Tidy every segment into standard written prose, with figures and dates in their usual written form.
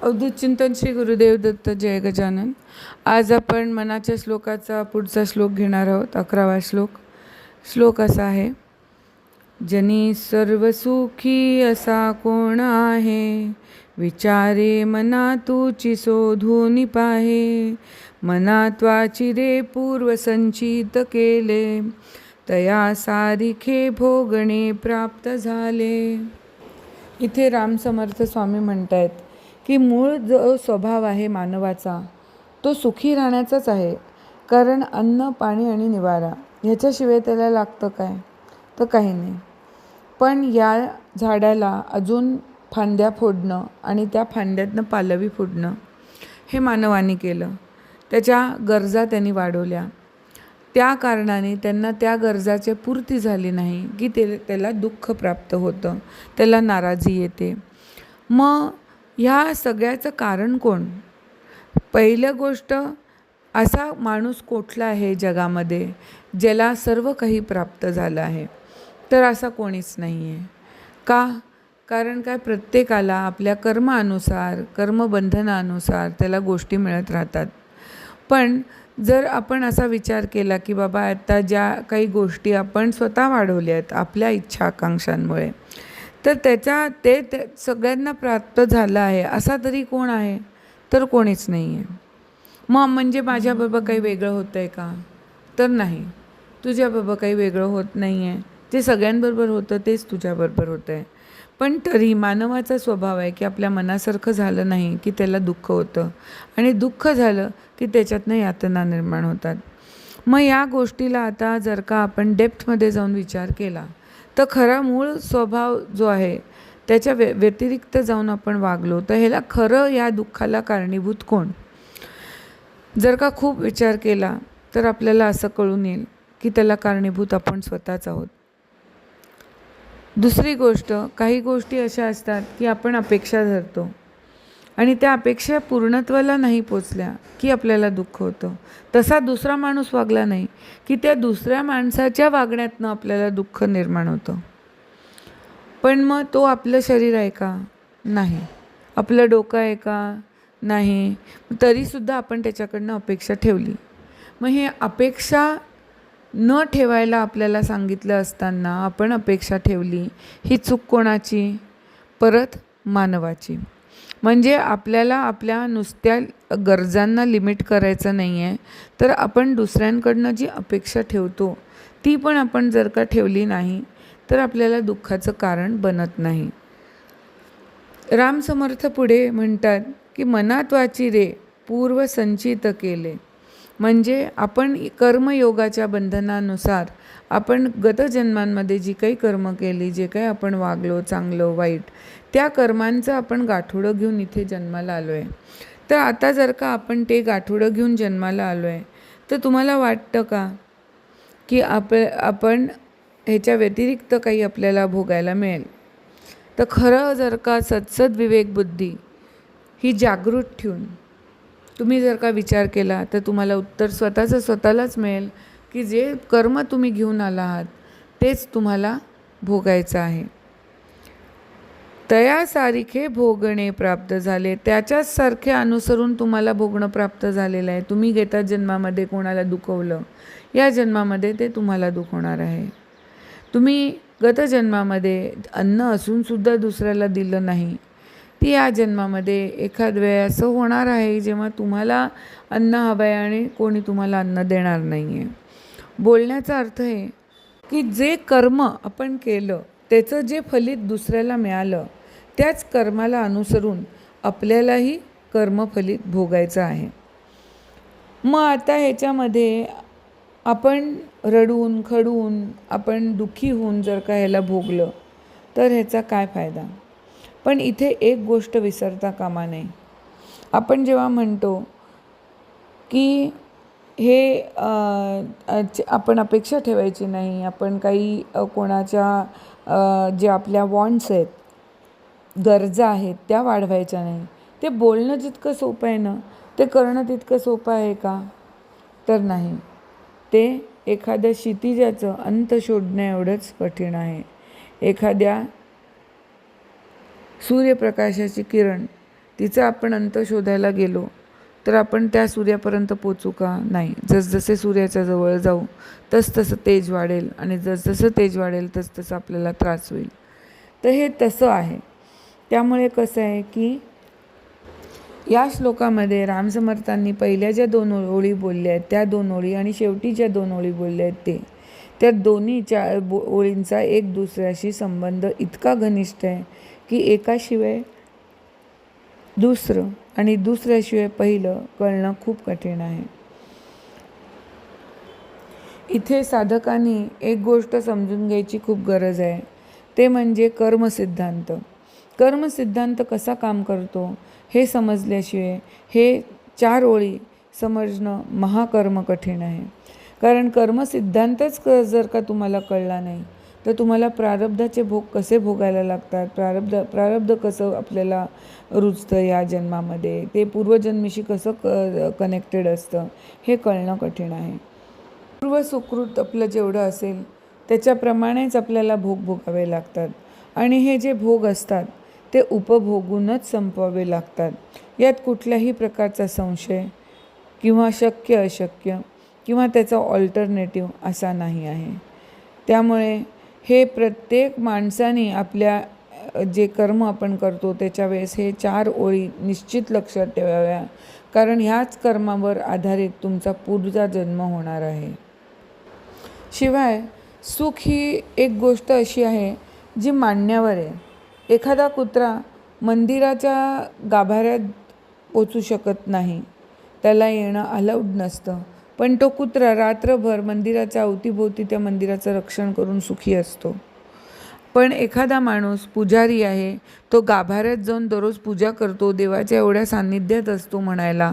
अवधूत चिंतन श्री गुरुदेव दत्त जय गजानन. आज आपण मनाच्या श्लोकाचा पुढचा श्लोक घेणार आहोत. 11वा श्लोक असा आहे. जनी सर्व सुखी असा कोण आहे, विचारे मना तुची शोधून पाहे. मना त्वाची रे पूर्व संचित केले, तया सारिखे भोगणे प्राप्त झाले. इथे राम समर्थ स्वामी म्हणतायत की मूळ जो स्वभाव आहे मानवाचा तो सुखी राहण्याचाच आहे. कारण अन्न, पाणी आणि निवारा ह्याच्याशिवाय त्याला लागतं काय? तर काही नाही. पण या झाडाला अजून फांद्या फोडणं आणि त्या फांद्यातनं पालवी फोडणं हे मानवाने केलं. त्याच्या गरजा त्यांनी वाढवल्या. त्या कारणाने त्यांना त्या गरजाची पूर्ती झाली नाही की त्याला दुःख प्राप्त होतं, त्याला नाराजी येते. मग ह्या सगळ्याचं कारण कोण? पहिलं गोष्ट, असा माणूस कुठला आहे जगामध्ये ज्याला सर्व काही प्राप्त झालं आहे? तर असा कोणीच नाही आहे. का? कारण काय, प्रत्येकाला आपल्या कर्मानुसार, कर्मबंधनानुसार त्याला गोष्टी मिळत राहतात. पण जर आपण असा विचार केला की बाबा आता ज्या काही गोष्टी आपण स्वतः वाढवल्या आहेत आपल्या इच्छा आकांक्षांमुळे, तर ते सगळ्यांना प्राप्त झालं आहे असा तरी कोण आहे? तर कोणीच नाही आहे. मग म्हणजे माझ्याबरोबर काही वेगळं होतं आहे का? तर नाही. तुझ्याबरोबर काही वेगळं होत नाही आहे. जे सगळ्यांबरोबर होतं तेच तुझ्याबरोबर होतं आहे. पण तरी मानवाचा स्वभाव आहे की आपल्या मनासारखं झालं नाही की त्याला दुःख होतं, आणि दुःख झालं की त्याच्यातनं यातना निर्माण होतात. मग या गोष्टीला आता जर का आपण डेप्थमध्ये जाऊन विचार केला तर खरा मूळ स्वभाव जो आहे त्याच्या व्यतिरिक्त जाऊन आपण वागलो तर ह्याला खरं या दुःखाला कारणीभूत कोण? जर का खूप विचार केला तर आपल्याला असं कळून येईल की त्याला कारणीभूत आपण स्वतःच आहोत. दुसरी गोष्ट, काही गोष्टी अशा असतात की आपण अपेक्षा धरतो आणि त्या अपेक्षा पूर्णत्वाला नाही पोचल्या की आपल्याला दुःख होतं. तसा दुसरा माणूस वागला नाही की त्या दुसऱ्या माणसाच्या वागण्यातनं आपल्याला दुःख निर्माण होतं. पण मग तो आपलं शरीर आहे का? नाही. आपलं डोकं आहे का? नाही. तरीसुद्धा आपण त्याच्याकडनं अपेक्षा ठेवली. मग हे अपेक्षा न ठेवायला आपल्याला सांगितलं असताना आपण अपेक्षा ठेवली, ही चूक कोणाची? परत मानवाची. म्हणजे आपल्याला आपल्या नुसत्या गरजांना लिमिट करायचं नाही आहे, तर आपण दुसऱ्यांकडनं जी अपेक्षा ठेवतो ती पण आपण जर का ठेवली नाही तर आपल्याला दुःखाचं कारण बनत नाही. राम समर्थ पुढे म्हणतात की मनात वाची रे पूर्व संचित केले. म्हणजे आपण कर्मयोगाच्या बंधनानुसार आपण गतजन्मांमध्ये जी काही कर्म केली, जे काही आपण वागलो चांगलं वाईट, त्या कर्मांचं आपण गाठोडं घेऊन इथे जन्माला आलो आहे. तर आता जर का आपण ते गाठोडं घेऊन जन्माला आलो आहे तर तुम्हाला वाटतं का की आपण ह्याच्या व्यतिरिक्त काही आपल्याला भोगायला मिळेल? तर खरं जर का सत्सद विवेक बुद्धी ही जागृत ठेवून तुम्ही जर का विचार केला तर तुम्हाला उत्तर स्वतःलाच मिळेल की जे कर्म तुम्ही घेऊन आला आहात तेच तुम्हाला भोगायचं आहे. तया सारिखे भोगणे प्राप्त झाले. त्याच्याच सारखे अनुसरून तुम्हाला भोगणं प्राप्त झालेलं आहे. तुम्ही गेल्या जन्मामध्ये कोणाला दुखवलं, या जन्मामध्ये ते तुम्हाला दुखवणार आहे. तुम्ही गत जन्मामध्ये अन्न असूनसुद्धा दुसऱ्याला दिलं नाही, ती या जन्मामध्ये एखाद वेळ असं होणार आहे जेव्हा तुम्हाला अन्न हवं आहे आणि कोणी तुम्हाला अन्न देणार नाही आहे. बोलण्याचा अर्थ आहे की जे कर्म आपण केलं त्याचं जे फलित दुसऱ्याला मिळालं त्याच कर्माला अनुसरून आपल्यालाही कर्मफलित भोगायचं आहे. मग आता ह्याच्यामध्ये आपण रडून खडून आपण दुःखी होऊन जर का ह्याला भोगलं तर ह्याचा काय फायदा? पण इथे एक गोष्ट विसरता कामा नये. आपण जेव्हा म्हणतो की हे आपण अपेक्षा ठेवायची नाही, आपण काही कोणाच्या जे आपल्या वॉन्ट्स आहेत, गरजा आहेत त्या वाढवायच्या नाही, ते बोलणं जितकं सोपं आहे ना ते करणं तितकं सोपं आहे का? तर नाही. ते एखाद्या क्षितिजाचं अंत शोधणं एवढंच कठीण आहे. एखाद्या सूर्यप्रकाशाची किरण तिचा आपण अंत शोधायला गेलो तर आपण त्या सूर्यापर्यंत पोचू का? नाही. जसजसे सूर्याच्या जवळ जाऊ तसतसं तेज वाढेल आणि जसजसं तेज वाढेल तसतसं आपल्याला त्रास होईल. तर हे तसं आहे. त्यामुळे कसं आहे की या श्लोकामध्ये रामसमर्थांनी पहिल्या ज्या 2 ओळी बोलल्या आहेत त्या 2 ओळी आणि शेवटी ज्या 2 ओळी बोलल्या आहेत त्या दोन्हीच्या ओळींचा एक दुसऱ्याशी संबंध इतका घनिष्ठ आहे की एकाशिवाय दुसरं आणि दुसऱ्याशिवाय पहिलं कळणं खूप कठीण आहे. इथे साधकांनी एक गोष्ट समजून घ्यायची खूप गरज आहे, ते म्हणजे कर्मसिद्धांत. कर्मसिद्धांत कसा काम करतो हे समजल्याशिवाय हे 4 ओळी समजणं महाकर्म कठीण आहे. कारण कर्मसिद्धांतच जर का तुम्हाला कळला नाही तर तुम्हाला प्रारब्धाचे भोग कसे भोगायला लागतात, प्रारब्ध कसं आपल्याला रुजतं या जन्मामध्ये, ते पूर्वजन्मीशी कसं कनेक्टेड असतं हे कळणं कठीण आहे. पूर्वसुकृत आपलं जेवढं असेल त्याच्याप्रमाणेच आपल्याला भोग भोगावे लागतात आणि हे जे भोग असतात ते उपभोगूनच संपवावे लागतात. यात कुठल्याही प्रकारचा संशय किंवा शक्य अशक्य किंवा त्याचा ऑल्टरनेटिव्ह असा नाही आहे. त्यामुळे हे प्रत्येक माणसाने आपल्या जे कर्म आपण करतो त्याच्या वेळेस हे 4 ओळी निश्चित लक्षात ठेवाव्या, कारण ह्याच कर्मावर आधारित तुमचा पुढचा जन्म होणार आहे. शिवाय सुख ही एक गोष्ट अशी आहे जी मानण्यावर आहे. एखादा कुत्रा मंदिराच्या गाभाऱ्यात पोचू शकत नाही, त्याला येणं अलाउड नसतं, पण तो कुत्रा रात्रभर मंदिराच्या अवतीभोवती त्या मंदिराचं रक्षण करून सुखी असतो. पण एखादा माणूस पुजारी आहे, तो गाभाऱ्यात जाऊन दररोज पूजा करतो, देवाच्या एवढ्या सान्निध्यात असतो म्हणायला,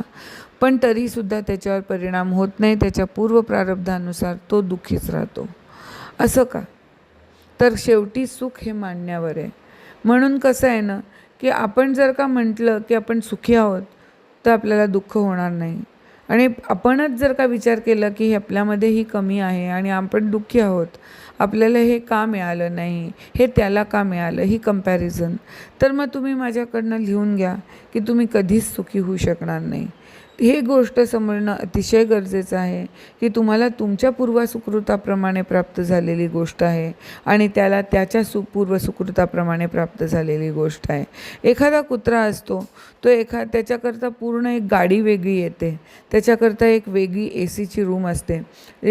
पण तरीसुद्धा त्याच्यावर परिणाम होत नाही. त्याच्या पूर्व प्रारब्धानुसार तो दुःखीच राहतो. असं का? तर शेवटी सुख हे मानण्यावर आहे. म्हणून कसं आहे ना की आपण जर का म्हटलं की आपण सुखी आहोत तर आपल्याला दुःख होणार नाही, आणि आपणच जर का विचार केला की हे आपल्यामध्ये ही कमी आहे आणि आपण दुःखी आहोत, आपल्याला हे का मिळालं नाही, हे त्याला का मिळालं, ही कंपॅरिझन, तर मग तुम्ही माझ्याकडनं लिहून घ्या की तुम्ही कधीच सुखी होऊ शकणार नाही. ही गोष्ट समजणं अतिशय गरजेचं आहे की तुम्हाला तुमच्या पूर्वसुकृताप्रमाणे प्राप्त झालेली गोष्ट आहे आणि त्याला त्याच्या पूर्वसुकृताप्रमाणे प्राप्त झालेली गोष्ट आहे. एखादा कुत्रा असतो, तो त्याच्याकरता पूर्ण एक गाडी वेगळी येते, त्याच्याकरता एक वेगळी AC ची रूम असते.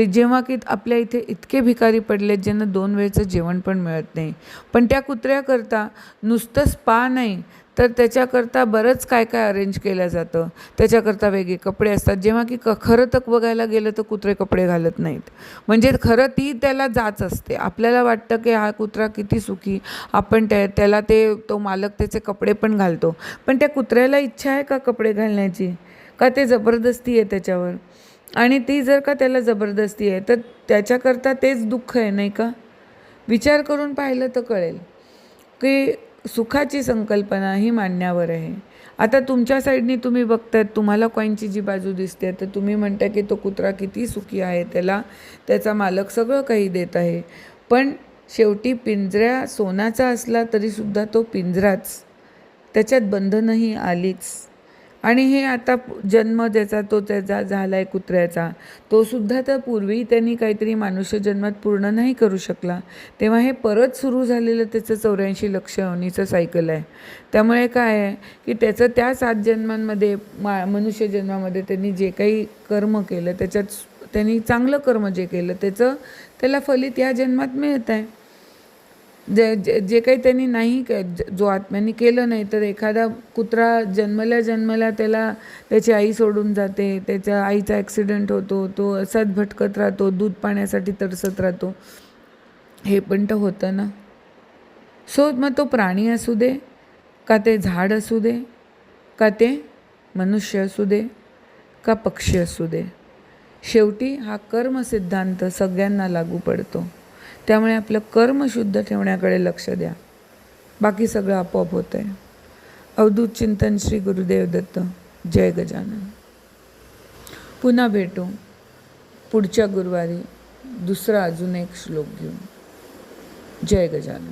जेव्हा की आपल्या इथे इतके भिकारी पडलेत ज्यांना 2 वेळचं जेवण पण मिळत नाही, पण त्या कुत्र्याकरता नुसतं स्पा नाही तर त्याच्याकरता बरंच काय काय अरेंज केलं जातं. त्याच्याकरता वेगळे कपडे असतात, जेव्हा की खरं तर बघायला गेलं तर कुत्रे कपडे घालत नाहीत. म्हणजे खरं ती त्याला जाच असते. आपल्याला वाटतं की हा कुत्रा किती सुखी, आपण त्याला तो मालक त्याचे कपडे पण घालतो, पण त्या कुत्र्याला इच्छा आहे का कपडे घालण्याची, का ते जबरदस्ती आहे त्याच्यावर? आणि ती जर का त्याला जबरदस्ती आहे तर त्याच्याकरता तेच दुःख आहे, नाही का? विचार करून पाहिलं तर कळेल की सुखाची संकल्पना ही मानण्यावर आहे. आता तुमच्या साईडनी तुम्ही बघतायत, तुम्हाला कॉईनची जी बाजू दिसते तर तुम्ही म्हणता की तो कुत्रा किती सुखी आहे, त्याला त्याचा मालक सगळं काही देत आहे. पण शेवटी पिंजऱ्या सोन्याचा असला तरीसुद्धा तो पिंजराच, त्याच्यात बंधनंही आलीच. आणि हे आता जन्म त्याचा झाला आहे कुत्र्याचा, तोसुद्धा तर पूर्वी त्यांनी काहीतरी मानुष्य जन्मात पूर्ण नाही करू शकला, तेव्हा हे परत सुरू झालेलं त्याचं 84 लक्ष योनीचं सायकल आहे. त्यामुळे काय आहे की त्याचं त्या 7 जन्मांमध्ये मनुष्य जन्मामध्ये त्यांनी जे काही कर्म केलं त्याच्यात त्यांनी चांगलं कर्म जे केलं त्याला फलित या जन्मात मिळत आहे. जे काही त्यांनी नाही जो आत्म्याने केलं नाही, तर एखादा कुत्रा जन्मल्या त्याला त्याची आई सोडून जाते, त्याच्या आईचा ॲक्सिडेंट होतो, तो असाच भटकत राहतो, दूध पाण्यासाठी तरसत राहतो, हे पण तर होतं ना. मग तो प्राणी असू दे का ते झाड असू दे का ते मनुष्य असू दे का पक्षी असू दे, शेवटी हा कर्मसिद्धांत सगळ्यांना लागू पडतो. त्यामुळे आपलं कर्म शुद्ध ठेवण्याकडे लक्ष द्या, बाकी सगळं आपोआप होतं आहे. अवधूत चिंतन श्री गुरुदेव दत्त. जय गजानन. पुन्हा भेटू पुढच्या गुरुवारी दुसरा अजून एक श्लोक घेऊन. जय गजानन.